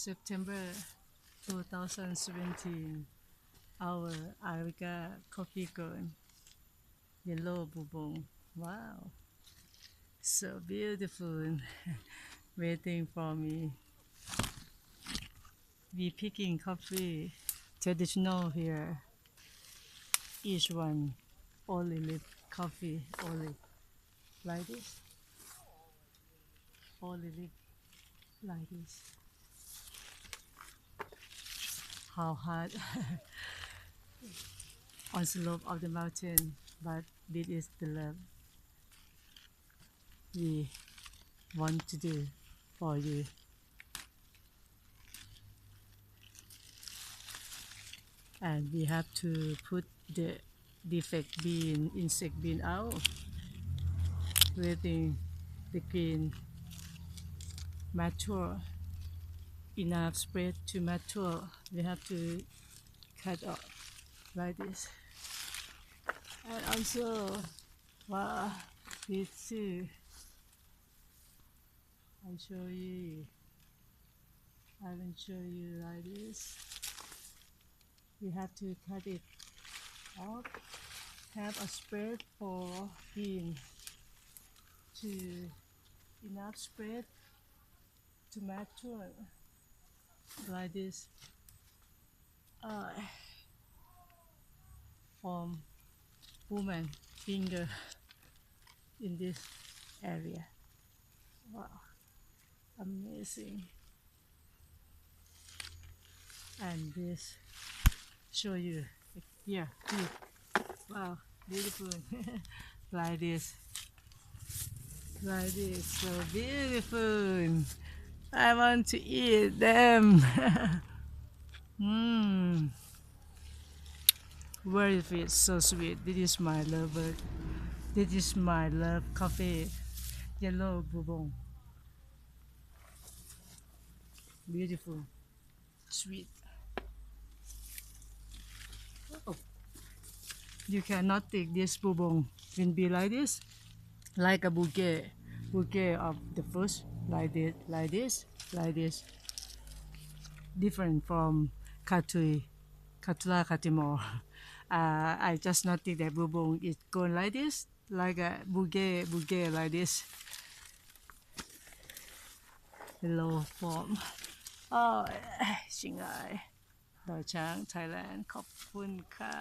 September 2017, our Arabica coffee grown, yellow bourbon. Wow, so beautiful. Waiting for me. We picking coffee, traditional here. Each one only leaf coffee, only like this, only leaf like this. How hard on slope of the mountain, but this is the love we want to do for you. And we have to put the defect bean, insect bean out, letting the green mature, enough spread to mature. We have to cut off like this. And also, wow, this too. I show you. I will show you like this. We have to cut it off. Have a spread for bean to enough spread to mature like this. From woman finger in this area. Wow, amazing. And this show you here. Wow, beautiful. Like this, so beautiful. I want to eat them. Very sweet, so sweet. This is my lover. This is my love coffee, yellow bourbon. Beautiful, sweet. Oh. You cannot take this bourbon when be like this, like a bouquet of the fruits, like this. Different from Katula Katimor. I just noticed that bourbon is going like this, like a bouquet like this. Hello form. Oh, Shingai, Doichang, Thailand. ขอบคุณค่ะ